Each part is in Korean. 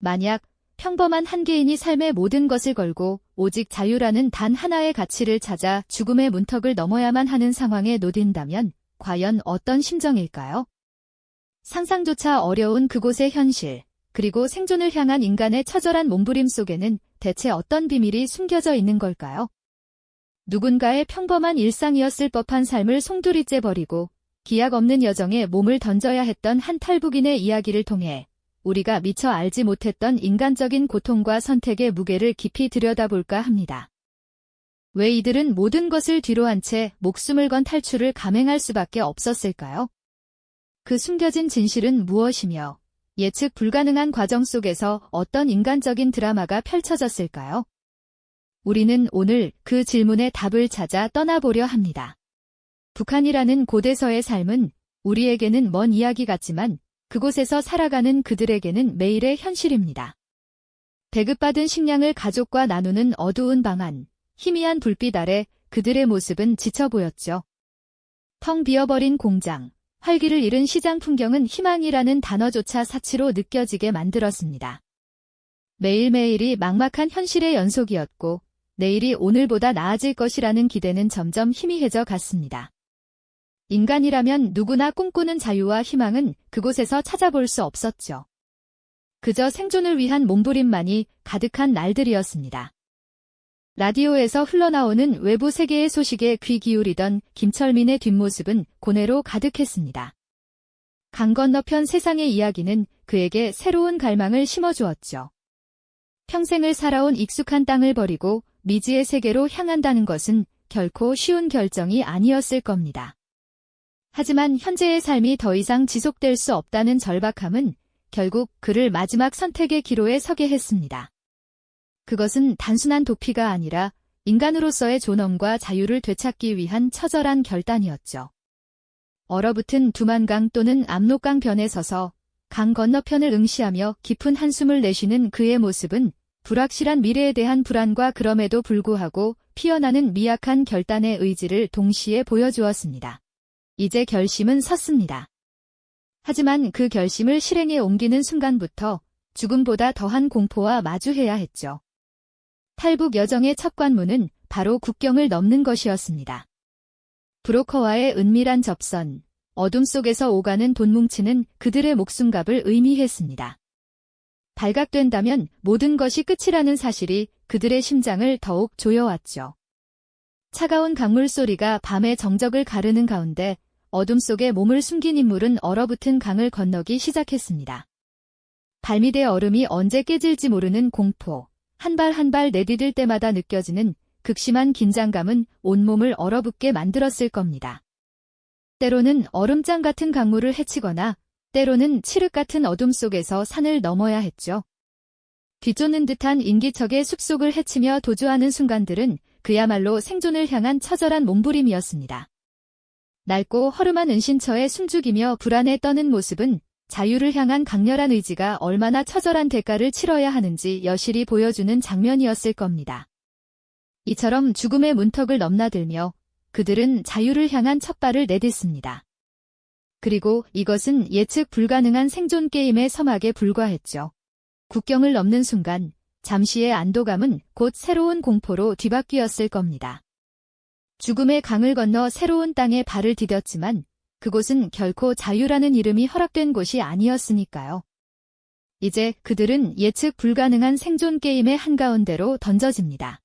만약 평범한 한 개인이 삶의 모든 것을 걸고 오직 자유라는 단 하나의 가치를 찾아 죽음의 문턱을 넘어야만 하는 상황에 놓인다면 과연 어떤 심정일까요? 상상조차 어려운 그곳의 현실, 그리고 생존을 향한 인간의 처절한 몸부림 속에는 대체 어떤 비밀이 숨겨져 있는 걸까요? 누군가의 평범한 일상이었을 법한 삶을 송두리째 버리고 기약 없는 여정에 몸을 던져야 했던 한 탈북인의 이야기를 통해 우리가 미처 알지 못했던 인간적인 고통과 선택의 무게를 깊이 들여다볼까 합니다. 왜 이들은 모든 것을 뒤로한 채 목숨을 건 탈출을 감행할 수밖에 없었을까요? 그 숨겨진 진실은 무엇이며 예측 불가능한 과정 속에서 어떤 인간적인 드라마가 펼쳐졌을까요? 우리는 오늘 그 질문의 답을 찾아 떠나보려 합니다. 북한이라는 고대서의 삶은 우리에게는 먼 이야기 같지만 그곳에서 살아가는 그들에게는 매일의 현실입니다. 배급받은 식량을 가족과 나누는 어두운 방 안, 희미한 불빛 아래 그들의 모습은 지쳐 보였죠. 텅 비어버린 공장, 활기를 잃은 시장 풍경은 희망이라는 단어조차 사치로 느껴지게 만들었습니다. 매일매일이 막막한 현실의 연속이었고 내일이 오늘보다 나아질 것이라는 기대는 점점 희미해져 갔습니다. 인간이라면 누구나 꿈꾸는 자유와 희망은 그곳에서 찾아볼 수 없었죠. 그저 생존을 위한 몸부림만이 가득한 날들이었습니다. 라디오에서 흘러나오는 외부 세계의 소식에 귀 기울이던 김철민의 뒷모습은 고뇌로 가득했습니다. 강 건너편 세상의 이야기는 그에게 새로운 갈망을 심어주었죠. 평생을 살아온 익숙한 땅을 버리고 미지의 세계로 향한다는 것은 결코 쉬운 결정이 아니었을 겁니다. 하지만 현재의 삶이 더 이상 지속될 수 없다는 절박함은 결국 그를 마지막 선택의 기로에 서게 했습니다. 그것은 단순한 도피가 아니라 인간으로서의 존엄과 자유를 되찾기 위한 처절한 결단이었죠. 얼어붙은 두만강 또는 압록강 변에 서서 강 건너편을 응시하며 깊은 한숨을 내쉬는 그의 모습은 불확실한 미래에 대한 불안과 그럼에도 불구하고 피어나는 미약한 결단의 의지를 동시에 보여주었습니다. 이제 결심은 섰습니다. 하지만 그 결심을 실행에 옮기는 순간부터 죽음보다 더한 공포와 마주해야 했죠. 탈북 여정의 첫 관문은 바로 국경을 넘는 것이었습니다. 브로커와의 은밀한 접선, 어둠 속에서 오가는 돈 뭉치는 그들의 목숨값을 의미했습니다. 발각된다면 모든 것이 끝이라는 사실이 그들의 심장을 더욱 조여왔죠. 차가운 강물 소리가 밤의 정적을 가르는 가운데 어둠 속에 몸을 숨긴 인물은 얼어붙은 강을 건너기 시작했습니다. 발밑의 얼음이 언제 깨질지 모르는 공포, 한 발 한 발 내디딜 때마다 느껴지는 극심한 긴장감은 온몸을 얼어붙게 만들었을 겁니다. 때로는 얼음장 같은 강물을 헤치거나 때로는 칠흑 같은 어둠 속에서 산을 넘어야 했죠. 뒤쫓는 듯한 인기척의 숲속을 헤치며 도주하는 순간들은 그야말로 생존을 향한 처절한 몸부림이었습니다. 낡고 허름한 은신처에 숨죽이며 불안에 떠는 모습은 자유를 향한 강렬한 의지가 얼마나 처절한 대가를 치러야 하는지 여실히 보여주는 장면이었을 겁니다. 이처럼 죽음의 문턱을 넘나들며 그들은 자유를 향한 첫 발을 내딛습니다. 그리고 이것은 예측 불가능한 생존 게임의 서막에 불과했죠. 국경을 넘는 순간 잠시의 안도감은 곧 새로운 공포로 뒤바뀌었을 겁니다. 죽음의 강을 건너 새로운 땅에 발을 디뎠지만 그곳은 결코 자유라는 이름이 허락된 곳이 아니었으니까요. 이제 그들은 예측 불가능한 생존 게임의 한가운데로 던져집니다.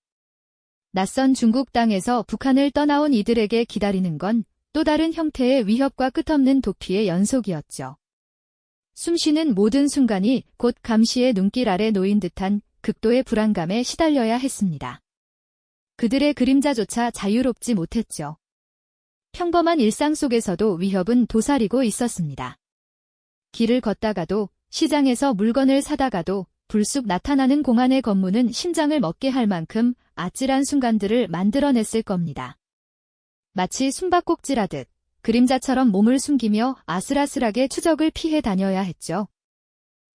낯선 중국 땅에서 북한을 떠나온 이들에게 기다리는 건 또 다른 형태의 위협과 끝없는 도피의 연속이었죠. 숨쉬는 모든 순간이 곧 감시의 눈길 아래 놓인 듯한 극도의 불안감에 시달려야 했습니다. 그들의 그림자조차 자유롭지 못했죠. 평범한 일상 속에서도 위협은 도사리고 있었습니다. 길을 걷다가도 시장에서 물건을 사다가도 불쑥 나타나는 공안의 검문은 심장을 먹게 할 만큼 아찔한 순간들을 만들어냈을 겁니다. 마치 숨바꼭질하듯 그림자처럼 몸을 숨기며 아슬아슬하게 추적을 피해 다녀야 했죠.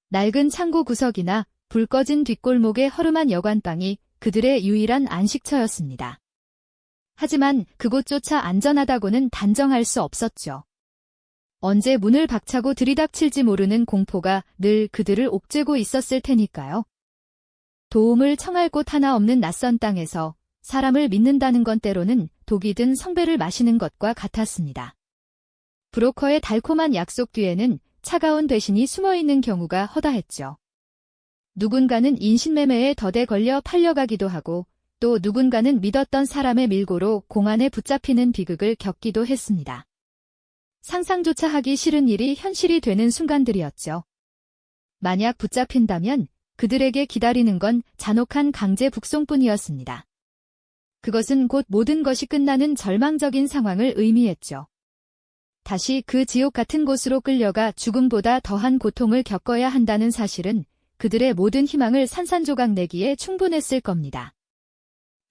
낡은 창고 구석이나 불 꺼진 뒷골목의 허름한 여관방이 그들의 유일한 안식처였습니다. 하지만 그곳조차 안전하다고는 단정할 수 없었죠. 언제 문을 박차고 들이닥칠지 모르는 공포가 늘 그들을 옥죄고 있었을 테니까요. 도움을 청할 곳 하나 없는 낯선 땅에서 사람을 믿는다는 건 때로는 독이 든 성배를 마시는 것과 같았습니다. 브로커의 달콤한 약속 뒤에는 차가운 배신이 숨어있는 경우가 허다했죠. 누군가는 인신매매에 덫에 걸려 팔려가기도 하고 또 누군가는 믿었던 사람의 밀고로 공안에 붙잡히는 비극을 겪기도 했습니다. 상상조차 하기 싫은 일이 현실이 되는 순간들이었죠. 만약 붙잡힌다면 그들에게 기다리는 건 잔혹한 강제 북송뿐이었습니다. 그것은 곧 모든 것이 끝나는 절망적인 상황을 의미했죠. 다시 그 지옥 같은 곳으로 끌려가 죽음보다 더한 고통을 겪어야 한다는 사실은 그들의 모든 희망을 산산조각 내기에 충분했을 겁니다.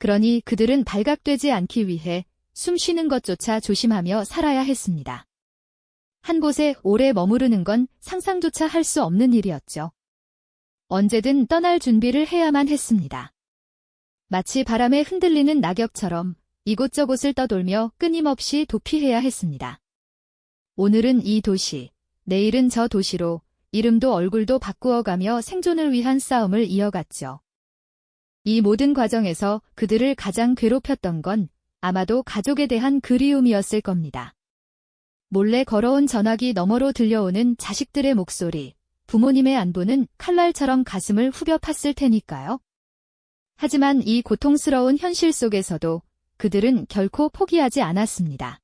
그러니 그들은 발각되지 않기 위해 숨 쉬는 것조차 조심하며 살아야 했습니다. 한 곳에 오래 머무르는 건 상상조차 할 수 없는 일이었죠. 언제든 떠날 준비를 해야만 했습니다. 마치 바람에 흔들리는 낙엽처럼 이곳저곳을 떠돌며 끊임없이 도피해야 했습니다. 오늘은 이 도시, 내일은 저 도시로 이름도 얼굴도 바꾸어가며 생존을 위한 싸움을 이어갔죠. 이 모든 과정에서 그들을 가장 괴롭혔던 건 아마도 가족에 대한 그리움이었을 겁니다. 몰래 걸어온 전화기 너머로 들려오는 자식들의 목소리, 부모님의 안부는 칼날처럼 가슴을 후벼 팠을 테니까요. 하지만 이 고통스러운 현실 속에서도 그들은 결코 포기하지 않았습니다.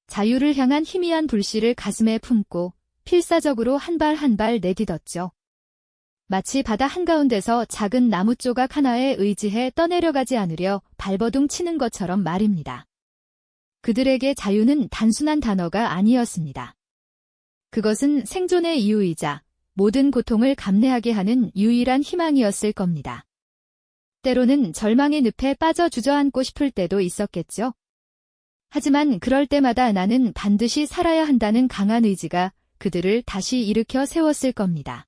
자유를 향한 희미한 불씨를 가슴에 품고 필사적으로 한 발 한 발 내딛었죠. 마치 바다 한가운데서 작은 나무 조각 하나에 의지해 떠내려가지 않으려 발버둥 치는 것처럼 말입니다. 그들에게 자유는 단순한 단어가 아니었습니다. 그것은 생존의 이유이자 모든 고통을 감내하게 하는 유일한 희망이었을 겁니다. 때로는 절망의 늪에 빠져 주저앉고 싶을 때도 있었겠죠. 하지만 그럴 때마다 나는 반드시 살아야 한다는 강한 의지가 그들을 다시 일으켜 세웠을 겁니다.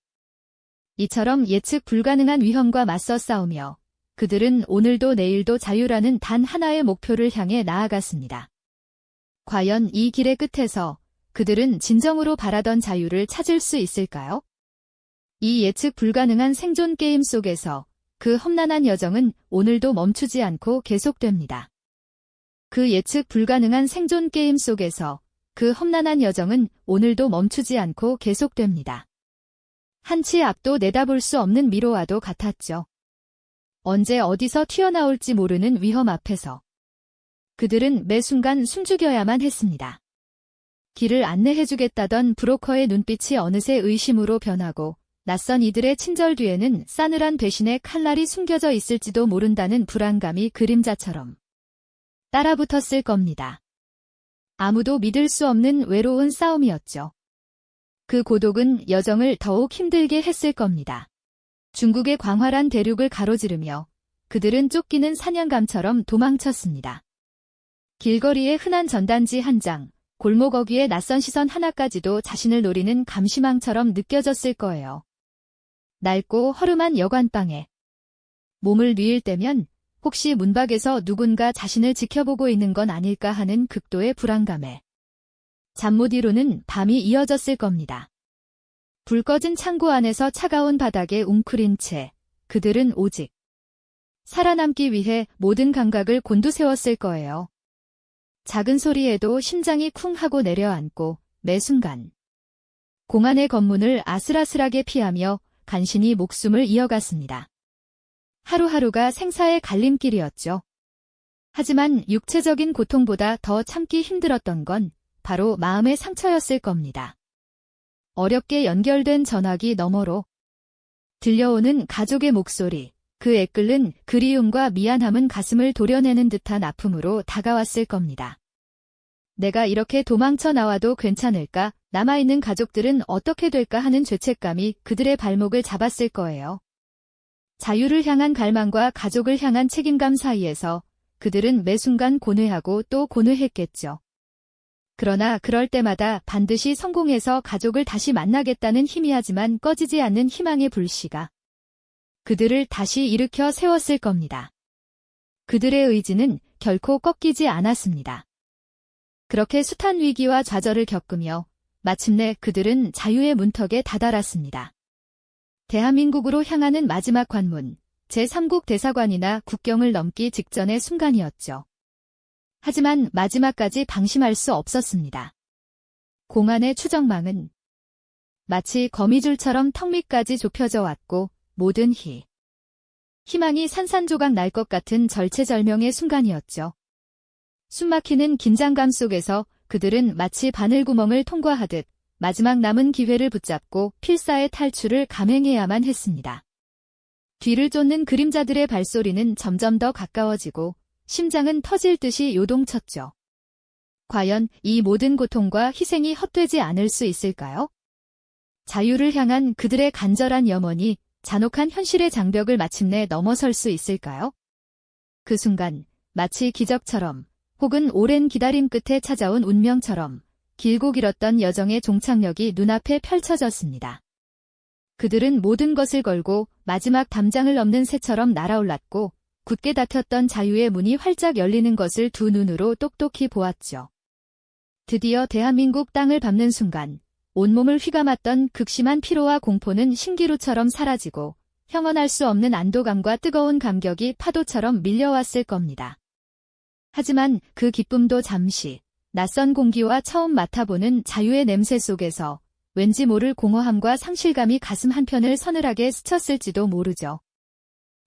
이처럼 예측 불가능한 위험과 맞서 싸우며 그들은 오늘도 내일도 자유라는 단 하나의 목표를 향해 나아갔습니다. 과연 이 길의 끝에서 그들은 진정으로 바라던 자유를 찾을 수 있을까요? 이 예측 불가능한 생존 게임 속에서 그 험난한 여정은 오늘도 멈추지 않고 계속됩니다. 그 예측 불가능한 생존 게임 속에서 그 험난한 여정은 오늘도 멈추지 않고 계속됩니다. 한치 앞도 내다볼 수 없는 미로와도 같았죠. 언제 어디서 튀어나올지 모르는 위험 앞에서 그들은 매 순간 숨죽여야만 했습니다. 길을 안내해주겠다던 브로커의 눈빛이 어느새 의심으로 변하고 낯선 이들의 친절 뒤에는 싸늘한 배신의 칼날이 숨겨져 있을지도 모른다는 불안감이 그림자처럼 따라붙었을 겁니다. 아무도 믿을 수 없는 외로운 싸움이었죠. 그 고독은 여정을 더욱 힘들게 했을 겁니다. 중국의 광활한 대륙을 가로지르며 그들은 쫓기는 사냥감처럼 도망쳤습니다. 길거리에 흔한 전단지 한 장, 골목 어귀의 낯선 시선 하나까지도 자신을 노리는 감시망처럼 느껴졌을 거예요. 낡고 허름한 여관방에 몸을 뉘을 때면 혹시 문밖에서 누군가 자신을 지켜보고 있는 건 아닐까 하는 극도의 불안감에 잠 못 이루는 밤이 이어졌을 겁니다. 불 꺼진 창고 안에서 차가운 바닥에 웅크린 채 그들은 오직 살아남기 위해 모든 감각을 곤두세웠을 거예요. 작은 소리에도 심장이 쿵 하고 내려앉고 매 순간 공안의 검문을 아슬아슬하게 피하며 간신히 목숨을 이어갔습니다. 하루하루가 생사의 갈림길이었죠. 하지만 육체적인 고통보다 더 참기 힘들었던 건 바로 마음의 상처였을 겁니다. 어렵게 연결된 전화기 너머로 들려오는 가족의 목소리, 그 애끓는 그리움과 미안함은 가슴을 도려내는 듯한 아픔으로 다가왔을 겁니다. 내가 이렇게 도망쳐 나와도 괜찮을까? 남아있는 가족들은 어떻게 될까 하는 죄책감이 그들의 발목을 잡았을 거예요. 자유를 향한 갈망과 가족을 향한 책임감 사이에서 그들은 매 순간 고뇌하고 또 고뇌했겠죠. 그러나 그럴 때마다 반드시 성공해서 가족을 다시 만나겠다는 희미하지만 꺼지지 않는 희망의 불씨가 그들을 다시 일으켜 세웠을 겁니다. 그들의 의지는 결코 꺾이지 않았습니다. 그렇게 숱한 위기와 좌절을 겪으며 마침내 그들은 자유의 문턱에 다다랐습니다. 대한민국으로 향하는 마지막 관문, 제3국 대사관이나 국경을 넘기 직전의 순간이었죠. 하지만 마지막까지 방심할 수 없었습니다. 공안의 추정망은 마치 거미줄처럼 턱 밑까지 좁혀져 왔고 모든 희망이 산산조각 날 것 같은 절체절명의 순간이었죠. 숨막히는 긴장감 속에서 그들은 마치 바늘구멍을 통과하듯 마지막 남은 기회를 붙잡고 필사의 탈출을 감행해야만 했습니다. 뒤를 쫓는 그림자들의 발소리는 점점 더 가까워지고 심장은 터질 듯이 요동쳤죠. 과연 이 모든 고통과 희생이 헛되지 않을 수 있을까요? 자유를 향한 그들의 간절한 염원이 잔혹한 현실의 장벽을 마침내 넘어설 수 있을까요? 그 순간 마치 기적처럼 혹은 오랜 기다림 끝에 찾아온 운명처럼 길고 길었던 여정의 종착역이 눈앞에 펼쳐졌습니다. 그들은 모든 것을 걸고 마지막 담장을 넘는 새처럼 날아올랐고 굳게 닫혔던 자유의 문이 활짝 열리는 것을 두 눈으로 똑똑히 보았죠. 드디어 대한민국 땅을 밟는 순간 온몸을 휘감았던 극심한 피로와 공포는 신기루처럼 사라지고 형언할 수 없는 안도감과 뜨거운 감격이 파도처럼 밀려왔을 겁니다. 하지만 그 기쁨도 잠시 낯선 공기와 처음 맡아보는 자유의 냄새 속에서 왠지 모를 공허함과 상실감이 가슴 한편을 서늘하게 스쳤을지도 모르죠.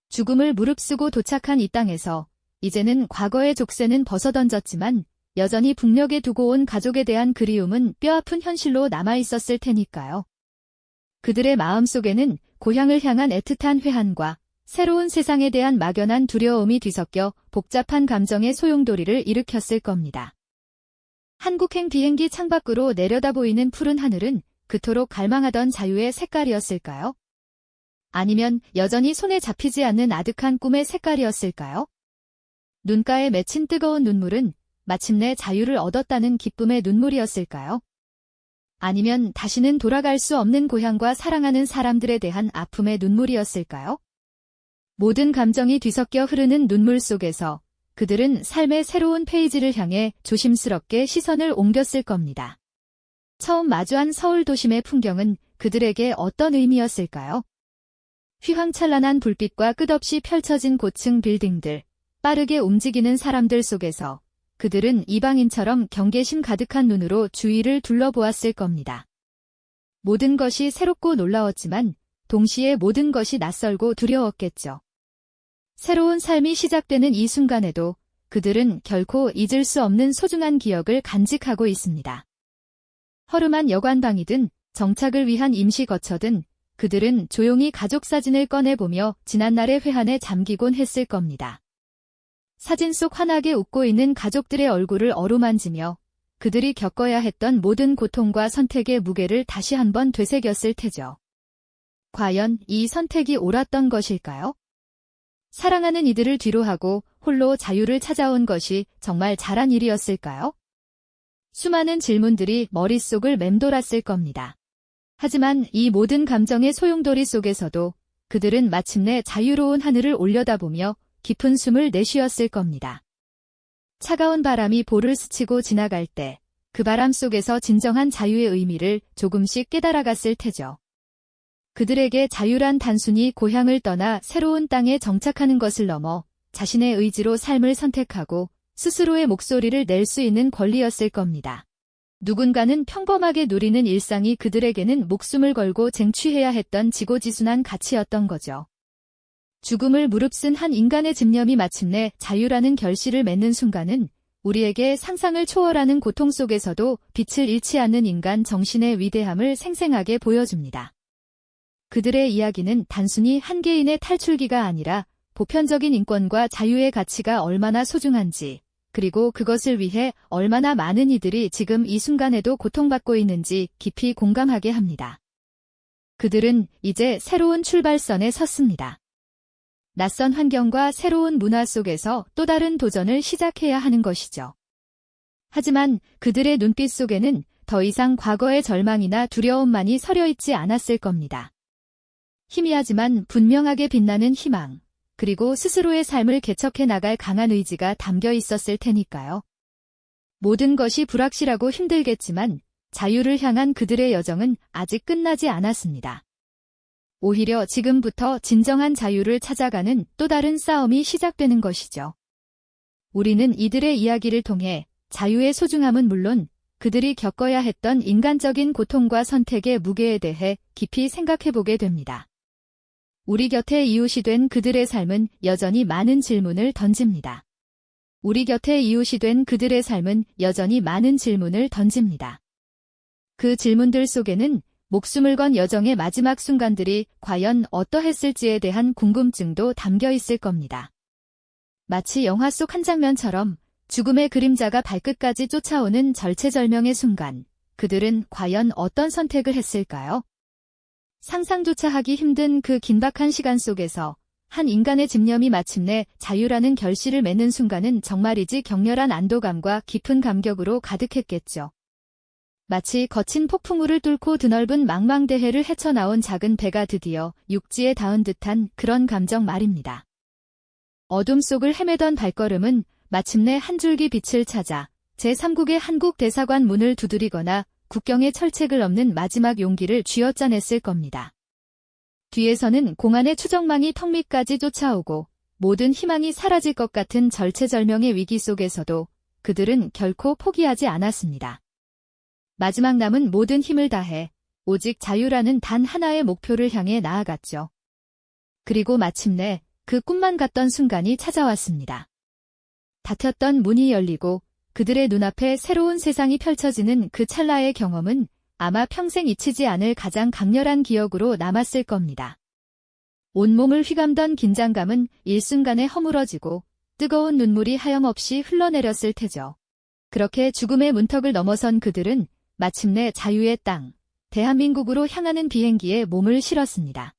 죽음을 무릅쓰고 도착한 이 땅에서 이제는 과거의 족쇄는 벗어던졌지만 여전히 북녘에 두고 온 가족에 대한 그리움은 뼈아픈 현실로 남아있었을 테니까요. 그들의 마음속에는 고향을 향한 애틋한 회한과 새로운 세상에 대한 막연한 두려움이 뒤섞여 복잡한 감정의 소용돌이를 일으켰을 겁니다. 한국행 비행기 창밖으로 내려다 보이는 푸른 하늘은 그토록 갈망하던 자유의 색깔이었을까요? 아니면 여전히 손에 잡히지 않는 아득한 꿈의 색깔이었을까요? 눈가에 맺힌 뜨거운 눈물은 마침내 자유를 얻었다는 기쁨의 눈물이었을까요? 아니면 다시는 돌아갈 수 없는 고향과 사랑하는 사람들에 대한 아픔의 눈물이었을까요? 모든 감정이 뒤섞여 흐르는 눈물 속에서 그들은 삶의 새로운 페이지를 향해 조심스럽게 시선을 옮겼을 겁니다. 처음 마주한 서울 도심의 풍경은 그들에게 어떤 의미였을까요? 휘황찬란한 불빛과 끝없이 펼쳐진 고층 빌딩들, 빠르게 움직이는 사람들 속에서 그들은 이방인처럼 경계심 가득한 눈으로 주위를 둘러보았을 겁니다. 모든 것이 새롭고 놀라웠지만 동시에 모든 것이 낯설고 두려웠겠죠. 새로운 삶이 시작되는 이 순간에도 그들은 결코 잊을 수 없는 소중한 기억을 간직하고 있습니다. 허름한 여관방이든 정착을 위한 임시 거처든 그들은 조용히 가족 사진을 꺼내보며 지난날의 회한에 잠기곤 했을 겁니다. 사진 속 환하게 웃고 있는 가족들의 얼굴을 어루만지며 그들이 겪어야 했던 모든 고통과 선택의 무게를 다시 한번 되새겼을 테죠. 과연 이 선택이 옳았던 것일까요? 사랑하는 이들을 뒤로하고 홀로 자유를 찾아온 것이 정말 잘한 일이었을까요? 수많은 질문들이 머릿속을 맴돌았을 겁니다. 하지만 이 모든 감정의 소용돌이 속에서도 그들은 마침내 자유로운 하늘을 올려다보며 깊은 숨을 내쉬었을 겁니다. 차가운 바람이 볼을 스치고 지나갈 때 그 바람 속에서 진정한 자유의 의미를 조금씩 깨달아갔을 테죠. 그들에게 자유란 단순히 고향을 떠나 새로운 땅에 정착하는 것을 넘어 자신의 의지로 삶을 선택하고 스스로의 목소리를 낼 수 있는 권리였을 겁니다. 누군가는 평범하게 누리는 일상이 그들에게는 목숨을 걸고 쟁취해야 했던 지고지순한 가치였던 거죠. 죽음을 무릅쓴 한 인간의 집념이 마침내 자유라는 결실을 맺는 순간은 우리에게 상상을 초월하는 고통 속에서도 빛을 잃지 않는 인간 정신의 위대함을 생생하게 보여줍니다. 그들의 이야기는 단순히 한 개인의 탈출기가 아니라 보편적인 인권과 자유의 가치가 얼마나 소중한지, 그리고 그것을 위해 얼마나 많은 이들이 지금 이 순간에도 고통받고 있는지 깊이 공감하게 합니다. 그들은 이제 새로운 출발선에 섰습니다. 낯선 환경과 새로운 문화 속에서 또 다른 도전을 시작해야 하는 것이죠. 하지만 그들의 눈빛 속에는 더 이상 과거의 절망이나 두려움만이 서려 있지 않았을 겁니다. 희미하지만 분명하게 빛나는 희망, 그리고 스스로의 삶을 개척해 나갈 강한 의지가 담겨 있었을 테니까요. 모든 것이 불확실하고 힘들겠지만 자유를 향한 그들의 여정은 아직 끝나지 않았습니다. 오히려 지금부터 진정한 자유를 찾아가는 또 다른 싸움이 시작되는 것이죠. 우리는 이들의 이야기를 통해 자유의 소중함은 물론 그들이 겪어야 했던 인간적인 고통과 선택의 무게에 대해 깊이 생각해보게 됩니다. 우리 곁에 이웃이 된 그들의 삶은 여전히 많은 질문을 던집니다. 우리 곁에 이웃이 된 그들의 삶은 여전히 많은 질문을 던집니다. 그 질문들 속에는 목숨을 건 여정의 마지막 순간들이 과연 어떠했을지에 대한 궁금증도 담겨 있을 겁니다. 마치 영화 속 한 장면처럼 죽음의 그림자가 발끝까지 쫓아오는 절체절명의 순간, 그들은 과연 어떤 선택을 했을까요? 상상조차 하기 힘든 그 긴박한 시간 속에서 한 인간의 집념이 마침내 자유라는 결실을 맺는 순간은 정말이지 격렬한 안도감과 깊은 감격으로 가득했겠죠. 마치 거친 폭풍우를 뚫고 드넓은 망망대해를 헤쳐나온 작은 배가 드디어 육지에 닿은 듯한 그런 감정 말입니다. 어둠 속을 헤매던 발걸음은 마침내 한 줄기 빛을 찾아 제3국의 한국 대사관 문을 두드리거나 국경의 철책을 넘는 마지막 용기를 쥐어짜냈을 겁니다. 뒤에서는 공안의 추적망이 턱 밑까지 쫓아오고 모든 희망이 사라질 것 같은 절체절명의 위기 속에서도 그들은 결코 포기하지 않았습니다. 마지막 남은 모든 힘을 다해 오직 자유라는 단 하나의 목표를 향해 나아갔죠. 그리고 마침내 그 꿈만 같던 순간이 찾아왔습니다. 닫혔던 문이 열리고 그들의 눈앞에 새로운 세상이 펼쳐지는 그 찰나의 경험은 아마 평생 잊히지 않을 가장 강렬한 기억으로 남았을 겁니다. 온몸을 휘감던 긴장감은 일순간에 허물어지고 뜨거운 눈물이 하염없이 흘러내렸을 테죠. 그렇게 죽음의 문턱을 넘어선 그들은 마침내 자유의 땅, 대한민국으로 향하는 비행기에 몸을 실었습니다.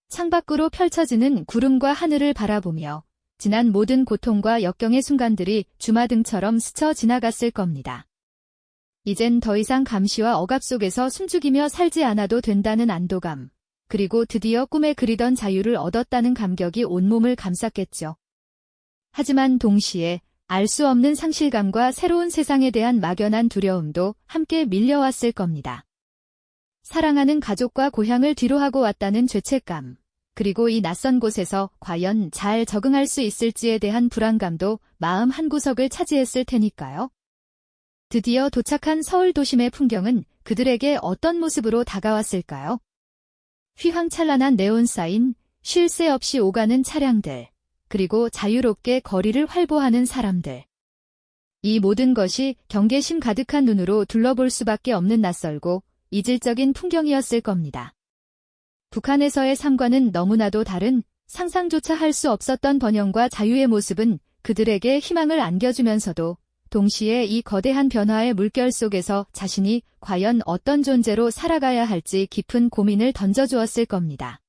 창밖으로 펼쳐지는 구름과 하늘을 바라보며 지난 모든 고통과 역경의 순간들이 주마등처럼 스쳐 지나갔을 겁니다. 이젠 더 이상 감시와 억압 속에서 숨죽이며 살지 않아도 된다는 안도감, 그리고 드디어 꿈에 그리던 자유를 얻었다는 감격이 온몸을 감쌌겠죠. 하지만 동시에 알 수 없는 상실감과 새로운 세상에 대한 막연한 두려움도 함께 밀려왔을 겁니다. 사랑하는 가족과 고향을 뒤로하고 왔다는 죄책감, 그리고 이 낯선 곳에서 과연 잘 적응할 수 있을지에 대한 불안감도 마음 한구석을 차지했을 테니까요. 드디어 도착한 서울 도심의 풍경은 그들에게 어떤 모습으로 다가왔을까요? 휘황찬란한 네온사인, 쉴 새 없이 오가는 차량들, 그리고 자유롭게 거리를 활보하는 사람들. 이 모든 것이 경계심 가득한 눈으로 둘러볼 수밖에 없는 낯설고 이질적인 풍경이었을 겁니다. 북한에서의 삶과는 너무나도 다른 상상조차 할 수 없었던 번영과 자유의 모습은 그들에게 희망을 안겨주면서도 동시에 이 거대한 변화의 물결 속에서 자신이 과연 어떤 존재로 살아가야 할지 깊은 고민을 던져주었을 겁니다.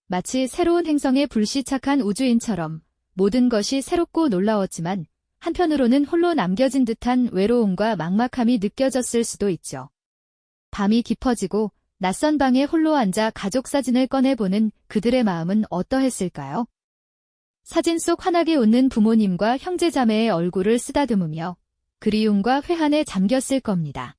마치 새로운 행성에 불시착한 우주인처럼 모든 것이 새롭고 놀라웠지만 한편으로는 홀로 남겨진 듯한 외로움과 막막함이 느껴졌을 수도 있죠. 밤이 깊어지고 낯선 방에 홀로 앉아 가족 사진을 꺼내보는 그들의 마음은 어떠했을까요? 사진 속 환하게 웃는 부모님과 형제자매의 얼굴을 쓰다듬으며 그리움과 회한에 잠겼을 겁니다.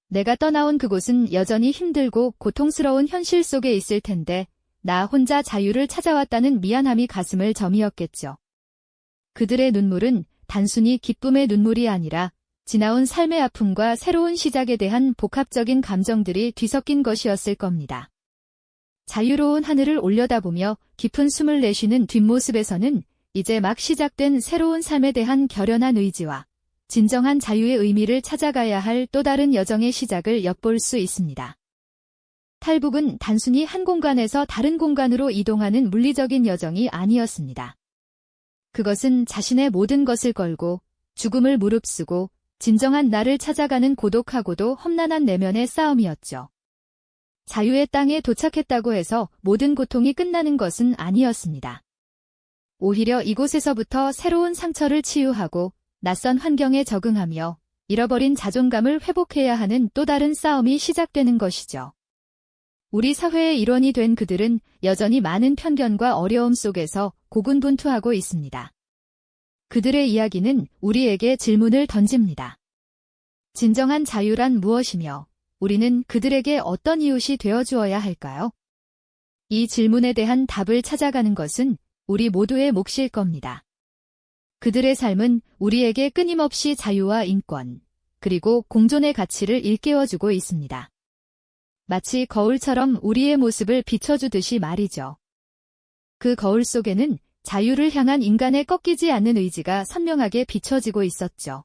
내가 떠나온 그곳은 여전히 힘들고 고통스러운 현실 속에 있을 텐데 나 혼자 자유를 찾아왔다는 미안함이 가슴을 저미었겠죠. 그들의 눈물은 단순히 기쁨의 눈물이 아니라 지나온 삶의 아픔과 새로운 시작에 대한 복합적인 감정들이 뒤섞인 것이었을 겁니다. 자유로운 하늘을 올려다보며 깊은 숨을 내쉬는 뒷모습에서는 이제 막 시작된 새로운 삶에 대한 결연한 의지와 진정한 자유의 의미를 찾아가야 할 또 다른 여정의 시작을 엿볼 수 있습니다. 탈북은 단순히 한 공간에서 다른 공간으로 이동하는 물리적인 여정이 아니었습니다. 그것은 자신의 모든 것을 걸고 죽음을 무릅쓰고 진정한 나를 찾아가는 고독하고도 험난한 내면의 싸움이었죠. 자유의 땅에 도착했다고 해서 모든 고통이 끝나는 것은 아니었습니다. 오히려 이곳에서부터 새로운 상처를 치유하고 낯선 환경에 적응하며 잃어버린 자존감을 회복해야 하는 또 다른 싸움이 시작되는 것이죠. 우리 사회의 일원이 된 그들은 여전히 많은 편견과 어려움 속에서 고군분투하고 있습니다. 그들의 이야기는 우리에게 질문을 던집니다. 진정한 자유란 무엇이며 우리는 그들에게 어떤 이웃이 되어 주어야 할까요? 이 질문에 대한 답을 찾아가는 것은 우리 모두의 몫일 겁니다. 그들의 삶은 우리에게 끊임없이 자유와 인권, 그리고 공존의 가치를 일깨워주고 있습니다. 마치 거울처럼 우리의 모습을 비춰주듯이 말이죠. 그 거울 속에는 자유를 향한 인간의 꺾이지 않는 의지가 선명하게 비춰지고 있었죠.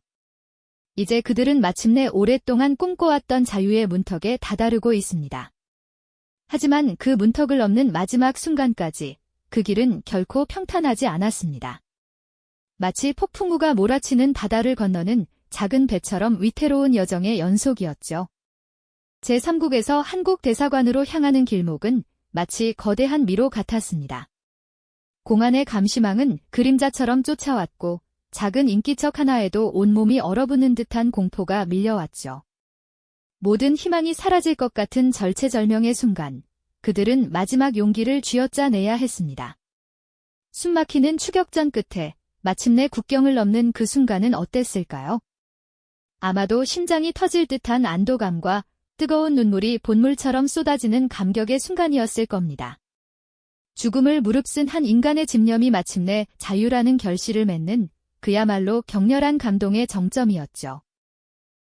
이제 그들은 마침내 오랫동안 꿈꿔왔던 자유의 문턱에 다다르고 있습니다. 하지만 그 문턱을 넘는 마지막 순간까지 그 길은 결코 평탄하지 않았습니다. 마치 폭풍우가 몰아치는 바다를 건너는 작은 배처럼 위태로운 여정의 연속이었죠. 제3국에서 한국 대사관으로 향하는 길목은 마치 거대한 미로 같았습니다. 공안의 감시망은 그림자처럼 쫓아왔고 작은 인기척 하나에도 온몸이 얼어붙는 듯한 공포가 밀려왔죠. 모든 희망이 사라질 것 같은 절체절명의 순간, 그들은 마지막 용기를 쥐어짜내야 했습니다. 숨막히는 추격전 끝에 마침내 국경을 넘는 그 순간은 어땠을까요? 아마도 심장이 터질 듯한 안도감과 뜨거운 눈물이 본물처럼 쏟아지는 감격의 순간이었을 겁니다. 죽음을 무릅쓴 한 인간의 집념이 마침내 자유라는 결실을 맺는 그야말로 격렬한 감동의 정점이었죠.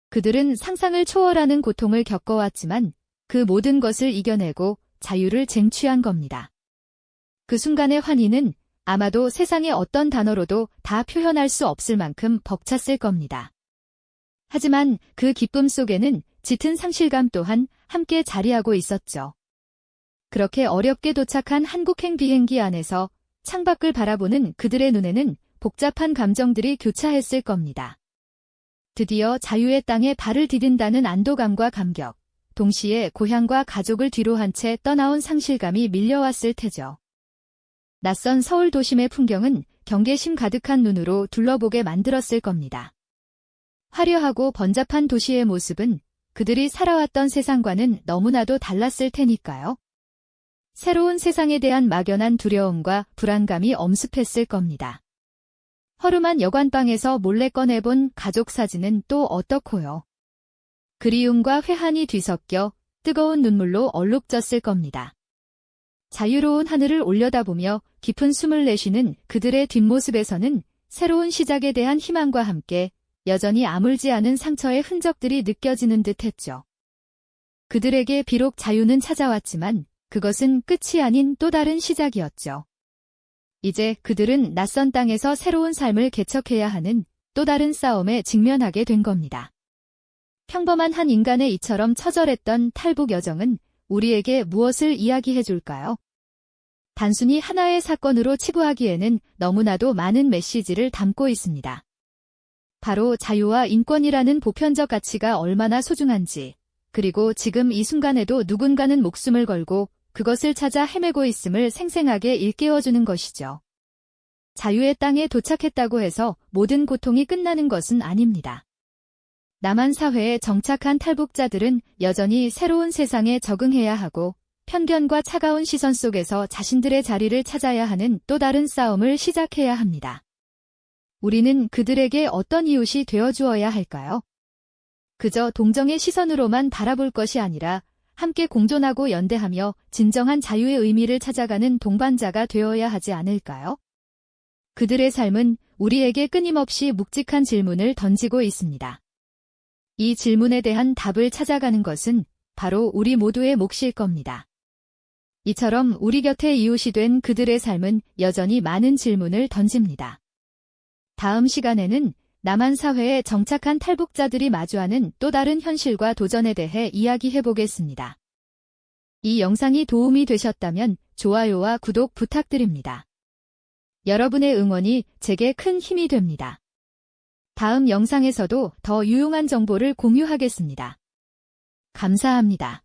그들은 상상을 초월하는 고통을 겪어왔지만 그 모든 것을 이겨내고 자유를 쟁취한 겁니다. 그 순간의 환희는 아마도 세상의 어떤 단어로도 다 표현할 수 없을 만큼 벅찼을 겁니다. 하지만 그 기쁨 속에는 짙은 상실감 또한 함께 자리하고 있었죠. 그렇게 어렵게 도착한 한국행 비행기 안에서 창밖을 바라보는 그들의 눈에는 복잡한 감정들이 교차했을 겁니다. 드디어 자유의 땅에 발을 디딘다는 안도감과 감격, 동시에 고향과 가족을 뒤로 한 채 떠나온 상실감이 밀려왔을 테죠. 낯선 서울 도심의 풍경은 경계심 가득한 눈으로 둘러보게 만들었을 겁니다. 화려하고 번잡한 도시의 모습은 그들이 살아왔던 세상과는 너무나도 달랐을 테니까요. 새로운 세상에 대한 막연한 두려움과 불안감이 엄습했을 겁니다. 허름한 여관방에서 몰래 꺼내본 가족 사진은 또 어떻고요. 그리움과 회한이 뒤섞여 뜨거운 눈물로 얼룩졌을 겁니다. 자유로운 하늘을 올려다보며 깊은 숨을 내쉬는 그들의 뒷모습에서는 새로운 시작에 대한 희망과 함께 여전히 아물지 않은 상처의 흔적들이 느껴지는 듯했죠. 그들에게 비록 자유는 찾아왔지만 그것은 끝이 아닌 또 다른 시작이었죠. 이제 그들은 낯선 땅에서 새로운 삶을 개척해야 하는 또 다른 싸움에 직면하게 된 겁니다. 평범한 한 인간의 이처럼 처절했던 탈북 여정은 우리에게 무엇을 이야기해 줄까요? 단순히 하나의 사건으로 치부하기에는 너무나도 많은 메시지를 담고 있습니다. 바로 자유와 인권이라는 보편적 가치가 얼마나 소중한지, 그리고 지금 이 순간에도 누군가는 목숨을 걸고 그것을 찾아 헤매고 있음을 생생하게 일깨워주는 것이죠. 자유의 땅에 도착했다고 해서 모든 고통이 끝나는 것은 아닙니다. 남한 사회에 정착한 탈북자들은 여전히 새로운 세상에 적응해야 하고 편견과 차가운 시선 속에서 자신들의 자리를 찾아야 하는 또 다른 싸움을 시작해야 합니다. 우리는 그들에게 어떤 이웃이 되어주어야 할까요? 그저 동정의 시선으로만 바라볼 것이 아니라 함께 공존하고 연대하며 진정한 자유의 의미를 찾아가는 동반자가 되어야 하지 않을까요? 그들의 삶은 우리에게 끊임없이 묵직한 질문을 던지고 있습니다. 이 질문에 대한 답을 찾아가는 것은 바로 우리 모두의 몫일 겁니다. 이처럼 우리 곁에 이웃이 된 그들의 삶은 여전히 많은 질문을 던집니다. 다음 시간에는 남한 사회에 정착한 탈북자들이 마주하는 또 다른 현실과 도전에 대해 이야기해 보겠습니다. 이 영상이 도움이 되셨다면 좋아요와 구독 부탁드립니다. 여러분의 응원이 제게 큰 힘이 됩니다. 다음 영상에서도 더 유용한 정보를 공유하겠습니다. 감사합니다.